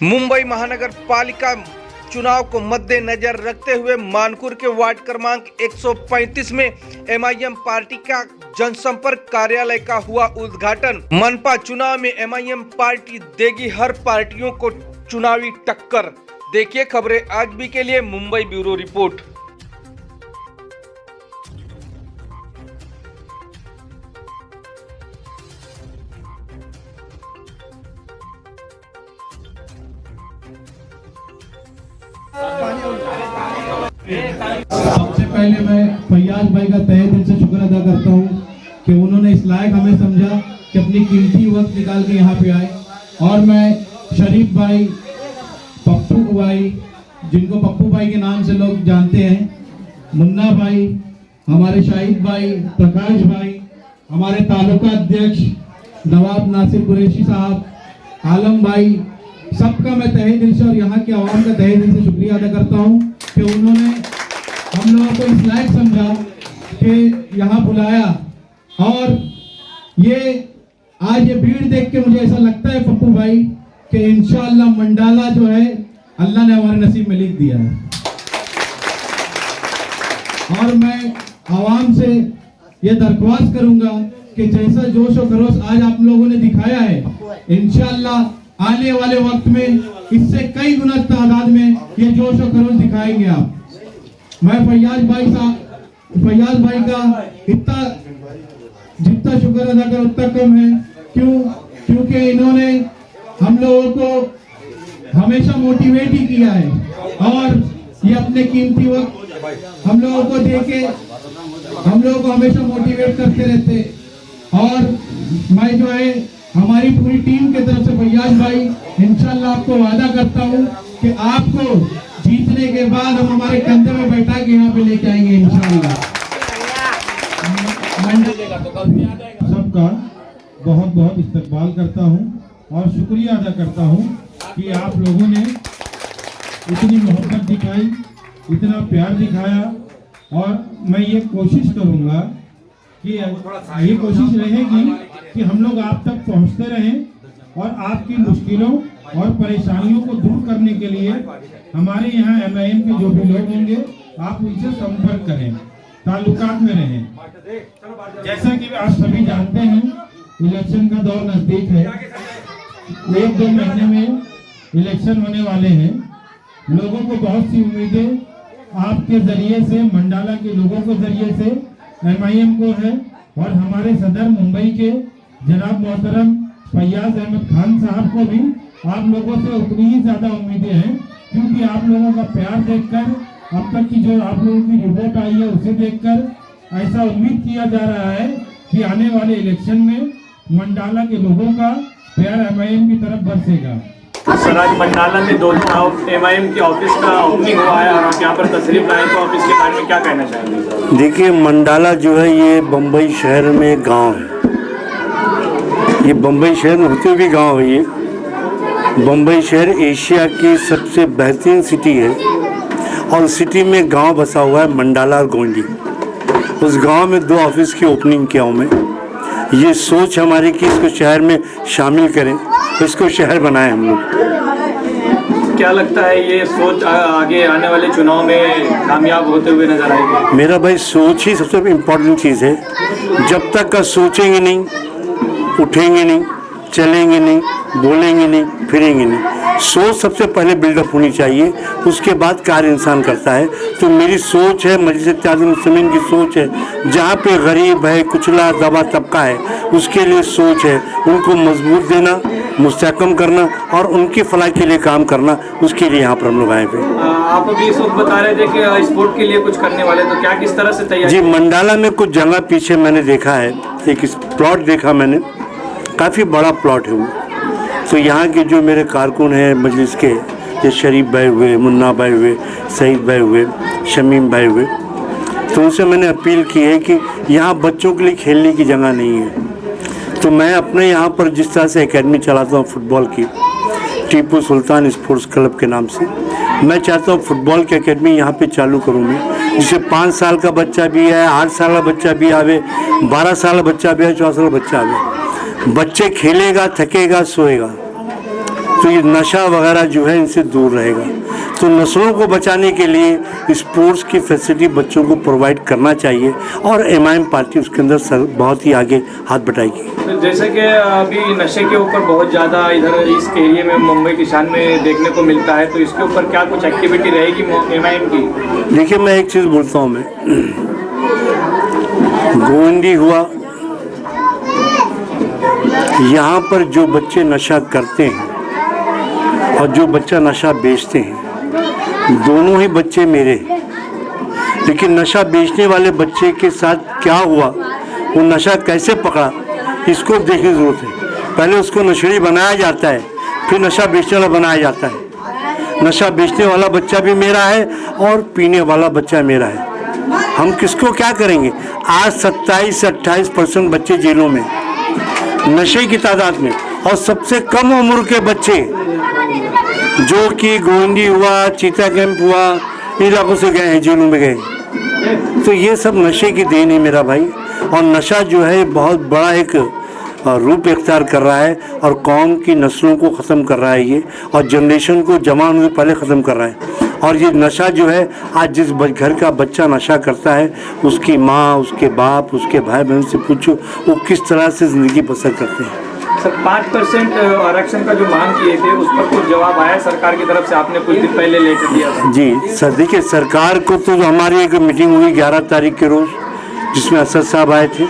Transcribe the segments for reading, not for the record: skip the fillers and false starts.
मुंबई महानगर पालिका चुनाव को मद्देनजर रखते हुए मानकुर के वार्ड क्रमांक 135 में एमआईएम पार्टी का जनसंपर्क कार्यालय का हुआ उद्घाटन। मनपा चुनाव में एमआईएम पार्टी देगी हर पार्टियों को चुनावी टक्कर। देखिए खबरें आज भी के लिए मुंबई ब्यूरो रिपोर्ट। सबसे पहले मैं फैयाज भाई का तहे दिल से शुक्र अदा करता हूँ कि उन्होंने इस लायक हमें समझा कि अपनी कीमती वक्त निकाल के यहाँ पे आए। और मैं शरीफ भाई, पप्पू भाई, जिनको पप्पू भाई के नाम से लोग जानते हैं, मुन्ना भाई, हमारे शाहिद भाई, प्रकाश भाई, हमारे तालुका अध्यक्ष नवाब नासिर कुरैशी साहब, आलम भाई, सबका मैं तहे दिल से और यहाँ के आवाम का तहे दिल से शुक्रिया अदा करता हूँ कि उन्होंने हम लोगों को इस लायक समझा कि यहाँ बुलाया। और ये आज ये भीड़ देख के मुझे ऐसा लगता है पप्पू भाई कि इंशाअल्लाह मंडाला जो है अल्लाह ने हमारे नसीब में लिख दिया है। और मैं आवाम से ये दरख्वास्त करूंगा कि जैसा जोश और खरोश आज आप लोगों ने दिखाया है, इंशाअल्लाह आने वाले वक्त में इससे कई गुना तादाद में ये जोश और खरोश दिखाएंगे आप। मैं फैयाज भाई का इतना जितना शुक्र अदा कर उतना कम है। क्योंकि इन्होंने हम लोगों को हमेशा मोटिवेट ही किया है और ये अपने कीमती वक्त हम लोगों को देके हम लोगों को हमेशा मोटिवेट करते रहते। और मैं जो है हमारी पूरी टीम के तरफ से फैयाज भाई इंशाल्लाह आपको वादा करता हूँ कि आपको जीतने के बाद हम हमारे कंधे में बैठा के यहाँ पे लेके आएंगे इंशाल्लाह। सबका बहुत बहुत इस्तकबाल करता हूँ और शुक्रिया अदा करता हूँ कि आप लोगों ने इतनी मोहब्बत दिखाई, इतना प्यार दिखाया। और मैं ये कोशिश करूँगा कि ये कोशिश रहेगी कि हम लोग आप तक पहुँचते रहें और आपकी मुश्किलों और परेशानियों को दूर करने के लिए हमारे यहाँ एमआईएम के जो भी लोग होंगे आप उनसे संपर्क करें, ताल्लुकात में रहें। जैसा कि आप सभी जानते हैं इलेक्शन का दौर नजदीक है, 1-2 महीने में इलेक्शन होने वाले हैं। लोगों को बहुत सी उम्मीदें आपके जरिए से, मंडाला के लोगों के जरिए से एमआईएम को है। और हमारे सदर मुंबई के जनाब मोहतरम फैयाज अहमद खान साहब को भी आप लोगों से उतनी ही ज्यादा उम्मीदें हैं, क्योंकि आप लोगों का प्यार देखकर, अब तक की जो आप लोगों की रिपोर्ट आई है उसे देखकर ऐसा उम्मीद किया जा रहा है कि आने वाले इलेक्शन में मंडाला के लोगों का प्यार एमआईएम की तरफ बरसेगा। सर आज मंडाला में 2 एमआईएम के ऑफिस का ओपनिंग हुआ है और आप यहाँ पर तशरीफ लाए तो ऑफिस के बारे में क्या कहना चाहेंगे? देखिए, मंडाला जो है ये बम्बई शहर में एक गाँव है। ये बम्बई शहर में होते हुए गाँव है। ये बम्बई शहर एशिया की सबसे बेहतरीन सिटी है और सिटी में गांव बसा हुआ है मंडाला और गोंडी। उस गांव में 2 ऑफिस की ओपनिंग किया हूँ मैं। ये सोच हमारी कि इसको शहर में शामिल करें, इसको शहर बनाएं हम लोग। क्या लगता है ये सोच आगे आने वाले चुनाव में कामयाब होते हुए नजर आएगी? मेरा भाई सोच ही सबसे इम्पोर्टेंट चीज़ है। जब तक का सोचेंगे नहीं, उठेंगे नहीं, चलेंगे नहीं, बोलेंगे नहीं, फिरेंगे नहीं। सोच सबसे पहले बिल्डअप होनी चाहिए, उसके बाद कार्य इंसान करता है। तो मेरी सोच है, मजलिस इत्तेहादुल मुस्लिमीन की सोच है, जहाँ पे गरीब है, कुचला दबा तबका है, उसके लिए सोच है उनको मजबूत देना, मुस्तहकम करना और उनकी फलाह के लिए काम करना। उसके लिए यहाँ पर हम लोग आए थे। आप अभी इस वक्त बता रहे थे कि स्पोर्ट के लिए कुछ करने वाले, तो क्या किस तरह से तैयारी? जी, मंडाला में कुछ जगह पीछे मैंने देखा है, एक प्लॉट देखा मैंने, काफ़ी बड़ा प्लॉट है वो। तो यहाँ के जो मेरे कारकुन हैं मजलिस के, जैसे शरीफ भाई हुए, मुन्ना भाई हुए, सईद भाई हुए, शमीम भाई हुए, तो उनसे मैंने अपील की है कि यहाँ बच्चों के लिए खेलने की जगह नहीं है। तो मैं अपने यहाँ पर जिस तरह से एकेडमी चलाता हूँ फुटबॉल की, टीपू सुल्तान स्पोर्ट्स क्लब के नाम से, मैं चाहता हूँ फुटबॉल की एकेडमी यहाँ पे चालू करूँ मैं, जिससे 5 साल का बच्चा भी है, 8 साल का बच्चा भी आवे, 12 साल का बच्चा भी है, 14 साल का बच्चा आवे। बच्चे खेलेगा, थकेगा, सोएगा। तो ये नशा वगैरह जो है इनसे दूर रहेगा। तो नस्लों को बचाने के लिए स्पोर्ट्स की फैसिलिटी बच्चों को प्रोवाइड करना चाहिए और एमआईएम पार्टी उसके अंदर बहुत ही आगे हाथ बटाएगी। तो जैसे कि अभी नशे के ऊपर बहुत ज़्यादा इधर इस एरिया में मुंबई की शान में देखने को मिलता है, तो इसके ऊपर क्या कुछ एक्टिविटी रहेगी एमआईएम की? देखिए, मैं एक चीज़ बोलता हूँ, मैं गोविंदी हुआ, यहाँ पर जो बच्चे नशा करते हैं और जो बच्चा नशा बेचते हैं, दोनों ही बच्चे मेरे। लेकिन नशा बेचने वाले बच्चे के साथ क्या हुआ, वो नशा कैसे पकड़ा, इसको देखने की ज़रूरत है। पहले उसको नशेड़ी बनाया जाता है, फिर नशा बेचने वाला बनाया जाता है। नशा बेचने वाला बच्चा भी मेरा है और पीने वाला बच्चा मेरा है। हम किसको क्या करेंगे? आज 27 से 28% बच्चे जेलों में नशे की तादाद में, और सबसे कम उम्र के बच्चे जो कि गोविंदी हुआ, चीता कैंप हुआ, इलाकों से गए हैं, जेलों में गए। तो ये सब नशे की देन है मेरा भाई। और नशा जो है बहुत बड़ा एक रूप इख्तियार कर रहा है और कौम की नस्लों को ख़त्म कर रहा है ये, और जनरेशन को जमा होने से पहले ख़त्म कर रहा है। और ये नशा जो है, आज जिस घर का बच्चा नशा करता है, उसकी माँ, उसके बाप, उसके भाई बहन से पूछो वो किस तरह से ज़िंदगी बसर करते हैं। सर, 5% आरक्षण का जो मांग किए थे, उस पर कुछ जवाब आया सरकार की तरफ से? आपने कुछ दिन पहले लेटर दिया था। जी सर, देखिए, सरकार को तो हमारी एक मीटिंग हुई 11 तारीख के रोज़, जिसमें असद साहब आए थे।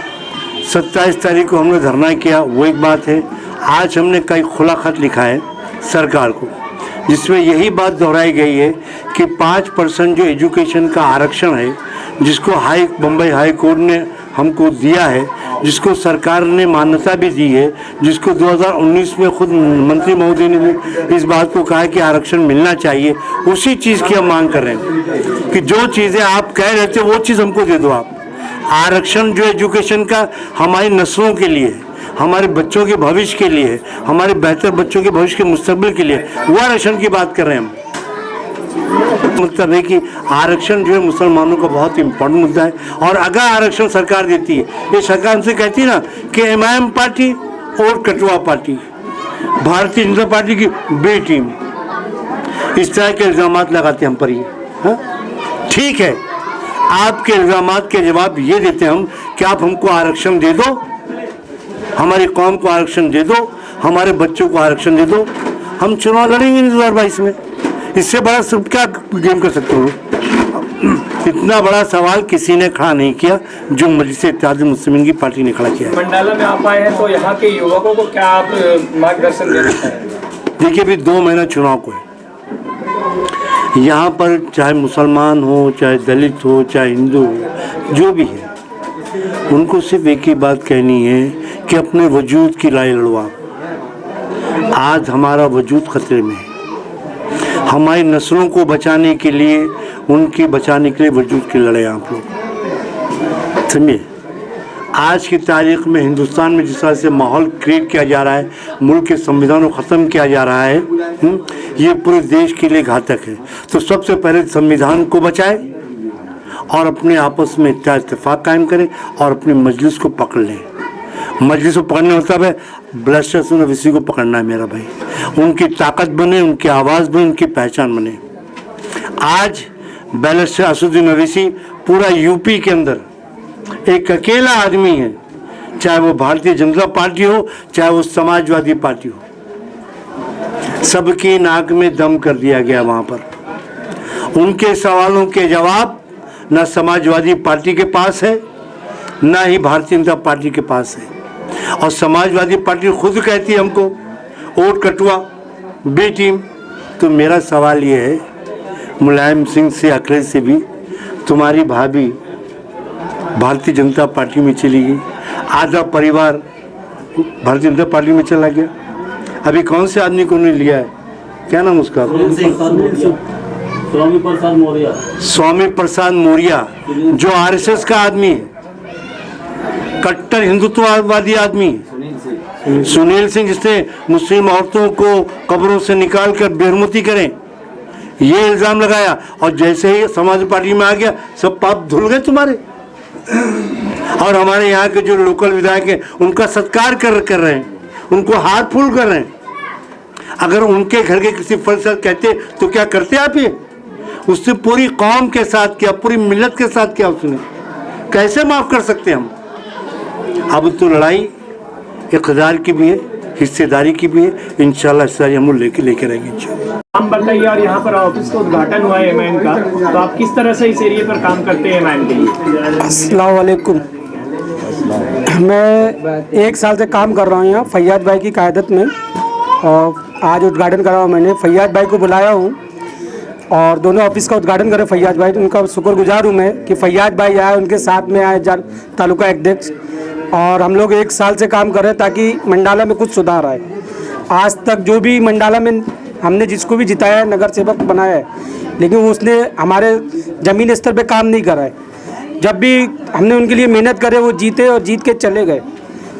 27 तारीख को हमने धरना किया, वो एक बात है। आज हमने कई खुला खत लिखा है सरकार को, जिसमें यही बात दोहराई गई है कि 5% जो एजुकेशन का आरक्षण है, जिसको बम्बई हाई कोर्ट ने हमको दिया है, जिसको सरकार ने मान्यता भी दी है, जिसको 2019 में खुद मंत्री महोदय ने भी इस बात को कहा कि आरक्षण मिलना चाहिए, उसी चीज़ की हम मांग कर रहे हैं कि जो चीज़ें आप कह रहे थे वो चीज़ हमको दे दो आप। आरक्षण जो एजुकेशन का हमारी नस्लों के लिए है, हमारे बच्चों के भविष्य के लिए है, हमारे बेहतर बच्चों के भविष्य के मुस्तकबिल के लिए, वो आरक्षण की बात कर रहे हैं हम। मतलब है कि आरक्षण जो है मुसलमानों का बहुत इम्पोर्टेंट मुद्दा है। और अगर आरक्षण सरकार देती है, ये सरकार हमसे कहती है ना कि एमआईएम पार्टी और कटुआ पार्टी, भारतीय जनता पार्टी की बी टीम, इस तरह के इल्ज़ाम लगाते हैं हम पर। ये ठीक है, आपके इल्ज़ामात के जवाब ये देते हैं हम कि आप हमको आरक्षण दे दो, हमारी कौम को आरक्षण दे दो, हमारे बच्चों को आरक्षण दे दो, हम चुनाव लड़ेंगे 2022 में। इससे बड़ा सब क्या गेम कर सकते हो? इतना बड़ा सवाल किसी ने खड़ा नहीं किया जो मजलिस इत्तेहाद मुस्लिमीन की पार्टी ने खड़ा किया है। मंडाला में आप आए हैं, तो यहाँ के युवकों को क्या आप मार्गदर्शन देना चाहेंगे? देखिए, अभी 2 महीना चुनाव को है। यहाँ पर चाहे मुसलमान हो, चाहे दलित हो, चाहे हिंदू हो, जो भी है, उनको सिर्फ एक ही बात कहनी है कि अपने वजूद की लड़ाई लड़वा। आज हमारा वजूद खतरे में है। हमारी नस्लों को बचाने के लिए, उनके बचाने के लिए वजूद की लड़ाई आप लोग समझिए। आज की तारीख में हिंदुस्तान में जिस तरह से माहौल क्रिएट किया जा रहा है, मुल्क के संविधान को ख़त्म किया जा रहा है, ये पूरे देश के लिए घातक है। तो सबसे पहले संविधान को बचाएं और अपने आपस में इत्तेफाक कायम करें और अपनी मजलिस को पकड़ लें। मजलिस को पकड़ने मतलब है ब्लस्टर नवीसी को पकड़ना है मेरा भाई। उनकी ताकत बने, उनकी आवाज़ बने, उनकी पहचान बने। आज बैरिस्टर असदुद्दीन ओवैसी पूरा यूपी के अंदर एक अकेला आदमी है, चाहे वो भारतीय जनता पार्टी हो, चाहे वो समाजवादी पार्टी हो, सबकी नाक में दम कर दिया गया वहाँ पर। उनके सवालों के जवाब ना समाजवादी पार्टी के पास है, ना ही भारतीय जनता पार्टी के पास है। और समाजवादी पार्टी खुद कहती है हमको वोट कटुआ, बी टीम। तो मेरा सवाल ये है, मुलायम सिंह से, अखिलेश से भी, तुम्हारी भाभी भारतीय जनता पार्टी में चली गई, आधा परिवार भारतीय जनता पार्टी में चला गया। अभी कौन से आदमी को उन्होंने लिया है, क्या नाम उसका? स्वामी प्रसाद मौर्य, जो आरएसएस का आदमी है, कट्टर हिंदुत्ववादी आदमी। सुनील सिंह, जिसने मुस्लिम औरतों को कब्रों से निकाल कर बेरहमती करें, ये इल्ज़ाम लगाया। और जैसे ही समाजवादी पार्टी में आ गया, सब पाप धुल गए तुम्हारे। और हमारे यहाँ के जो लोकल विधायक हैं, उनका सत्कार कर रहे हैं, उनको हाथ फूल कर रहे हैं। अगर उनके घर के किसी फर्द से कहते तो क्या करते आप ये? उससे पूरी कौम के साथ किया, पूरी मिल्लत के साथ किया उसने, कैसे माफ़ कर सकते हम? अब तो लड़ाई इक़्तिदार की भी है, हिस्सेदारी की भी है, इंशाल्लाह हिस्सेदारी हम लोग लेके रहेंगे इंशाल्लाह। हम बताइए, और यहाँ पर ऑफिस का उद्घाटन हुआ है एमआईएम का, तो आप किस तरह से इस एरिया पर काम करते हैं एमआईएम के लिए? अस्सलाम वालेकुम। मैं 1 साल से काम कर रहा हूँ यहाँ फैयाद भाई की क़यादत में, और आज उद्घाटन करा हूँ मैंने। फैयाद भाई को बुलाया हूँ और दोनों ऑफिस का उद्घाटन करे फैयाद भाई, उनका शुक्रगुजार हूँ मैं कि फैयाद भाई आए, उनके साथ में आए तालुका अध्यक्ष, और हम लोग 1 साल से काम कर रहे हैं ताकि मंडाला में कुछ सुधार आए। आज तक जो भी मंडाला में हमने जिसको भी जिताया है, नगर सेवक बनाया है, लेकिन उसने हमारे ज़मीन स्तर पे काम नहीं करा है। जब भी हमने उनके लिए मेहनत करे वो जीते और जीत के चले गए।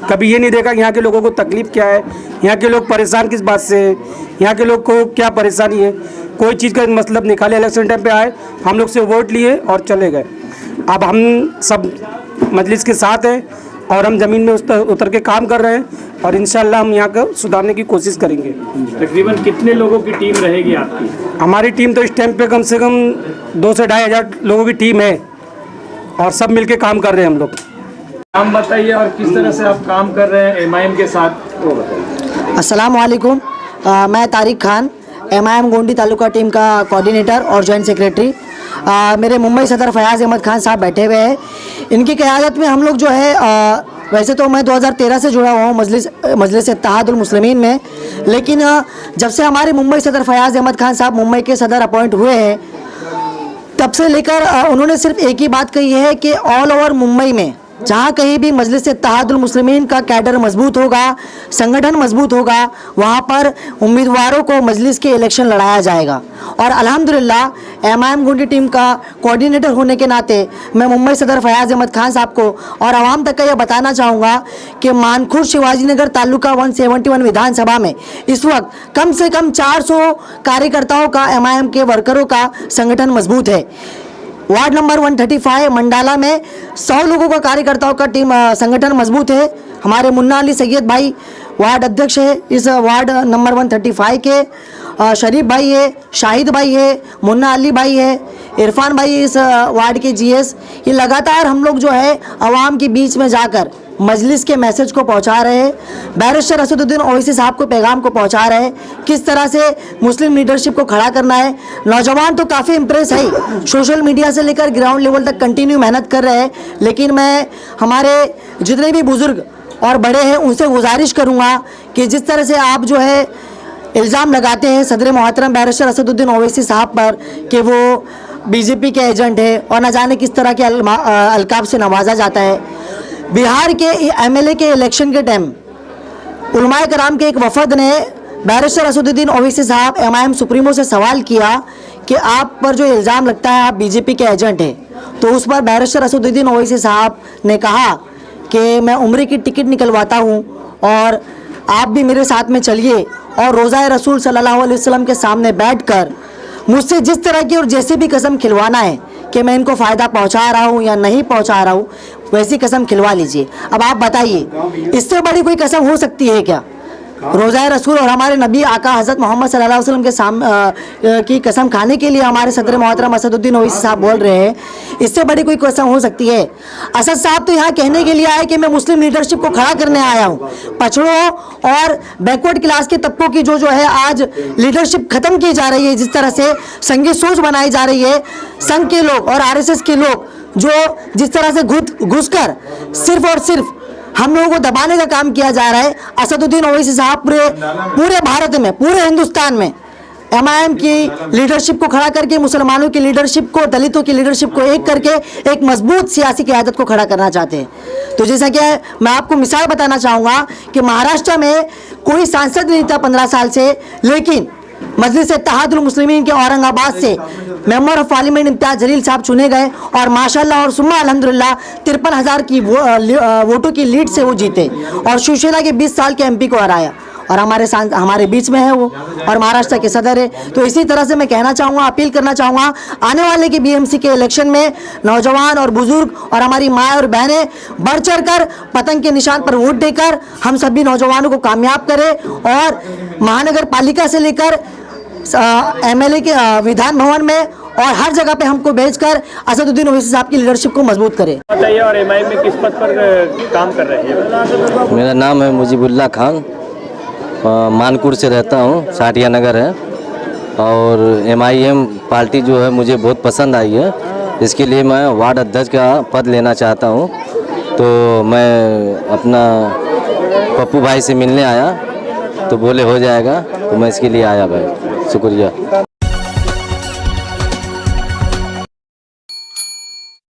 कभी ये नहीं देखा कि यहाँ के लोगों को तकलीफ़ क्या है, यहाँ के लोग परेशान किस बात से है, यहाँ के लोग को क्या परेशानी है। कोई चीज़ का मतलब निकाले, इलेक्शन टाइम पे आए, हम लोग से वोट लिए और चले गए। अब हम सब मजलिस के साथ हैं और हम ज़मीन में उतर के काम कर रहे हैं, और इंशाल्लाह हम यहाँ को सुधारने की कोशिश करेंगे। तकरीबन कितने लोगोों की टीम रहेगी आपकी? हमारी टीम तो इस टाइम पे कम से कम 2 से 2.5 हज़ार लोगों की टीम है, और सब मिलके काम कर रहे हैं हम लोग। नाम बताइए और किस तरह से आप काम कर रहे हैं एमआईएम के साथ, वो बताइए। अस्सलाम वालेकुम। मैं तारिक खान, एमआईएम गोंडी तालुका टीम का कोऑर्डिनेटर और जॉइंट सेक्रेटरी। मेरे मुंबई सदर फयाज़ अहमद खान साहब बैठे हुए हैं। इनकी क़यादत में हम लोग जो है, वैसे तो मैं 2013 से जुड़ा हुआ हूँ मजलिस इत्तेहादुल मुस्लिमीन में, लेकिन जब से हमारे मुंबई सदर फयाज़ अहमद खान साहब मुंबई के सदर अपॉइंट हुए हैं, तब से लेकर उन्होंने सिर्फ एक ही बात कही है कि ऑल ओवर मुंबई में जहाँ कहीं भी मजलिस इत्तेहादुल मुस्लिमीन का कैडर मजबूत होगा, संगठन मजबूत होगा, वहाँ पर उम्मीदवारों को मजलिस के इलेक्शन लड़ाया जाएगा। और अल्हम्दुलिल्लाह एमआईएम गोंडी टीम का कोऑर्डिनेटर होने के नाते मैं मुंबई सदर फयाज़ अहमद खान साहब को और आवाम तक का यह बताना चाहूँगा कि मानखुर्द शिवाजी नगर तालुका 171 विधानसभा में इस वक्त कम से कम 400 कार्यकर्ताओं का, एमआईएम के वर्करों का संगठन मजबूत है। वार्ड नंबर 135 मंडाला में 100 लोगों का, कार्यकर्ताओं का टीम संगठन मजबूत है। हमारे मुन्ना अली सैयद भाई वार्ड अध्यक्ष है इस वार्ड नंबर 135 के, शरीफ भाई है, शाहिद भाई है, मुन्ना अली भाई है, इरफान भाई इस वार्ड के जीएस। ये लगातार हम लोग जो है आवाम के बीच में जाकर मजलिस के मैसेज को पहुंचा रहे हैं, बैरिस्टर असदुद्दीन ओवैसी साहब को पैगाम को पहुंचा रहे हैं किस तरह से मुस्लिम लीडरशिप को खड़ा करना है। नौजवान तो काफ़ी इम्प्रेस है, सोशल मीडिया से लेकर ग्राउंड लेवल तक कंटिन्यू मेहनत कर रहे हैं, लेकिन मैं हमारे जितने भी बुज़ुर्ग और बड़े हैं उनसे गुजारिश करूँगा कि जिस तरह से आप जो है इल्ज़ाम लगाते हैं सदर मोहतरम बैरिस्टर असदुद्दीन ओवैसी साहब पर कि वो बीजेपी के एजेंट है और न जाने किस तरह के अलकाब से नवाजा जाता है। बिहार के एमएलए के इलेक्शन के टाइम उलमाए कराम के एक वफद ने बैरिस्टर असदुद्दीन ओवैसी साहब एमआईएम सुप्रीमो से सवाल किया कि आप पर जो इल्ज़ाम लगता है आप बीजेपी के एजेंट हैं, तो उस पर बैरिस्टर असदुद्दीन ओवैसी साहब ने कहा कि मैं उम्र की टिकट निकलवाता हूँ और आप भी मेरे साथ में चलिए, और रोज़ा रसूल सल्लल्लाहु अलैहि वसल्लम के सामने बैठकर मुझसे जिस तरह की और जैसे भी कसम खिलवाना है कि मैं इनको फ़ायदा पहुंचा रहा हूं या नहीं पहुंचा रहा हूं, वैसी कसम खिलवा लीजिए। अब आप बताइए इससे बड़ी कोई कसम हो सकती है क्या? रोज़ा रसूल और हमारे नबी आका हज़रत मोहम्मद सल्लल्लाहु अलैहि वसल्लम के की कसम खाने के लिए हमारे सदर मोहतरम असदुद्दीन ओवैसी साहब बोल रहे हैं, इससे बड़ी कोई कसम हो सकती है? असद साहब तो यहाँ कहने के लिए आए कि मैं मुस्लिम लीडरशिप को खड़ा करने आया हूँ। पछड़ों और बैकवर्ड क्लास के तबकों की जो है आज लीडरशिप ख़त्म की जा रही है, जिस तरह से संघी सोच बनाई जा रही है, संघ के लोग और आरएसएस के लोग जो जिस तरह से घुस कर सिर्फ और सिर्फ हम लोगों को दबाने का काम किया जा रहा है। असदुद्दीन ओवैसी साहब पूरे भारत में, पूरे हिंदुस्तान में एमआईएम की लीडरशिप को खड़ा करके, मुसलमानों की लीडरशिप को, दलितों की लीडरशिप को एक करके एक मजबूत सियासी क़यादत को खड़ा करना चाहते हैं। तो जैसा कि मैं आपको मिसाल बताना चाहूँगा कि महाराष्ट्र में कोई सांसद नहीं था 15 साल से, लेकिन मजलिस इत्तेहादुल मुस्लिमीन के औरंगाबाद से member of parliament Imtiaz Jaleel साहब चुने गए और माशाल्लाह और सुम्मा अल्हम्दुलिल्लाह 53,000 की वोटों की लीड से वो जीते और शिवसेना के 20 साल के एमपी को हराया। और हमारे बीच में है वो, और महाराष्ट्र के सदर है। तो इसी तरह से मैं कहना चाहूँगा, अपील करना चाहूँगा, आने वाले के बीएमसी के इलेक्शन में नौजवान और बुजुर्ग और हमारी माँ और बहनें बढ़ चढ़ कर पतंग के निशान पर वोट देकर हम सभी नौजवानों को कामयाब करें, और महानगर पालिका से लेकर एमएलए के विधान भवन में और हर जगह पे हमको भेजकर असदुद्दीन ओवैसी साहब की लीडरशिप को मजबूत करें। बताइए, और एमआईएम में किस पद पर काम कर रहे हैं? मेरा नाम है मुजीबुल्लाह खान, मानपुर से रहता हूँ, साटिया नगर है। और एमआईएम पार्टी जो है मुझे बहुत पसंद आई है, इसके लिए मैं वार्ड अध्यक्ष का पद लेना चाहता हूँ। तो मैं अपना पप्पू भाई से मिलने आया तो बोले हो जाएगा, तो मैं इसके लिए आया भाई। शुक्रिया।